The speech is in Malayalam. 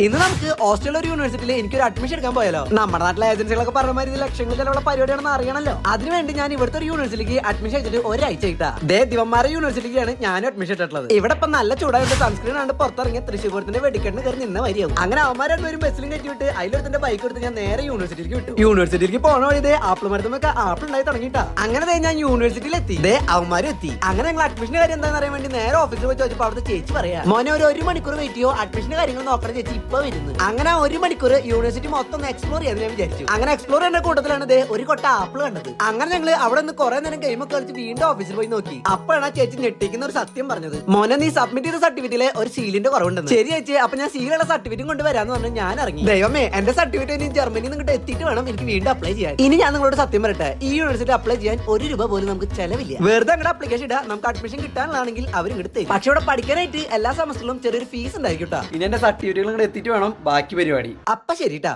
ഇന്ന് നമുക്ക് ഓസ്ട്രേലിയ ഒരു യൂണിവേഴ്സിറ്റിയിൽ എനിക്കൊരു അഡ്മിഷൻ എടുക്കാൻ പോയാലോ. നമ്മുടെ നാട്ടിലെ ഏജൻസികളൊക്കെ പറഞ്ഞ മാതിരി ലക്ഷങ്ങൾ ചിലവുള്ള പരിപാടിയാണെന്ന് അറിയണല്ലോ. അതിനുവേണ്ടി ഞാൻ ഇവിടുത്തെ ഒരു യൂണിവേഴ്സിറ്റിക്ക് അഡ്മിഷൻ എടുത്തിട്ട് ഒരാഴ്ച ഇട്ടാ. ദിവന്മാരെ യൂണിവേഴ്സിറ്റിക്കാണ് ഞാനും അഡ്മിഷൻ ഇട്ടിട്ടുള്ളത്. ഇവിടെ ഇപ്പൊ നല്ല ചൂടായിട്ട് സൺസ്ക്രീൻ ആണ് പുറത്തിറങ്ങിയ തൃശ്ശൂരത്തിന്റെ വെടിക്കെട്ടിന് കയറി നിന്ന വരിയാവും. അങ്ങനെ അവന്മാരെ രണ്ടുപേരും ബസ്സിലും കയറ്റി വിട്ട് അതിലൊരുത്തിന്റെ ബൈക്ക് എടുത്ത് ഞാൻ നേരെ യൂണിവേഴ്സിറ്റിക്ക് വിട്ടു. യൂണിവേഴ്സിറ്റിക്ക് പോണ വഴി ആപ്പിൾ മരത്തുമൊക്കെ ആപ്പിൾ ഉണ്ടായി തുടങ്ങിയിട്ടാ. അങ്ങനെ ഞാൻ യൂണിവേഴ്സിറ്റിയിൽ എത്തി. അവന്മാരും എത്തി. അങ്ങനെ ഞങ്ങൾ അഡ്മിഷന്റെ കാര്യം എന്താണെന്ന് അറിയാൻ വേണ്ടി നേരെ ഓഫീസിൽ പോയി ചോദിച്ചപ്പോൾ അവിടുത്തെ ചേച്ചി പറയാ, മോനെ ഒരു മണിക്കൂർ വെയിറ്റ് ചെയ്യോ, അഡ്മിഷന്റെ കാര്യങ്ങൾ നോക്കണ ചേച്ചി ഇപ്പൊ വരുന്നു. അങ്ങനെ ഒരു മണിക്കൂർ യൂണിവേഴ്സിറ്റി മൊത്തം എക്സ്പ്ലോർ ചെയ്യാൻ ഞാൻ വിചാരിച്ചു. അങ്ങനെ എക്സ്പ്ലോർ ചെയ്യുന്ന കൂട്ടത്തിലാണ് ഒരു കൊട്ട ആപ്പിൾ കണ്ടത്. അങ്ങനെ ഞങ്ങൾ അവിടെ നിന്ന് കുറെ നേരം ഗെയിം ഒക്കെ കളിച്ച് വീണ്ടും ഓഫീസിൽ പോയി നോക്കി. അപ്പോഴാണ് ആ ചേച്ചി ഞെട്ടിക്കുന്ന ഒരു സത്യം പറഞ്ഞത്, മോനെ നീ സബ്മിറ്റ് ചെയ്ത സർട്ടിഫിക്കറ്റിലെ ഒരു സീലിന്റെ കുറവുണ്ടെന്ന്. ശരി ചേച്ചി, അപ്പൊ ഞാൻ സീലുള്ള സർട്ടിഫിക്കറ്റും കൊണ്ട് വരാന്ന് പറഞ്ഞ് ഞാൻ ഇറങ്ങി. ദൈവമേ, എന്റെ സർട്ടിഫിക്കറ്റ് ഇനി ജർമ്മനിയിൽ നിന്ന് എത്തിയിട്ട് വേണം എനിക്ക് വീണ്ടും അപ്ലൈ ചെയ്യാൻ. ഇനി ഞാൻ നിങ്ങളോട് സത്യം പറയട്ടെ, ഈ യൂണിവേഴ്സിറ്റി അപ്ലൈ ചെയ്യാൻ ₹1 പോലും നമുക്ക് ചെലവില്ല. വെറുതെ അങ്ങോട്ട് അപ്ലിക്കേഷൻ ഇടാ, നമുക്ക് അഡ്മിഷൻ കിട്ടാനാണെങ്കിൽ അവർ ഇങ്ങോട്ട് തരും. പക്ഷെ ഇവിടെ പഠിക്കാനായിട്ട് എല്ലാ സെമസ്റ്ററിലും ചെറിയൊരു ഫീസ് ഉണ്ടായിരിക്കും. ഇനി എന്റെ സർട്ടിഫിക്കറ്റുകൾ ഇങ്ങോട്ട് എത്തിയിട്ട് വേണം ബാക്കി പരിപാടി. അപ്പൊ ശരിട്ടാ.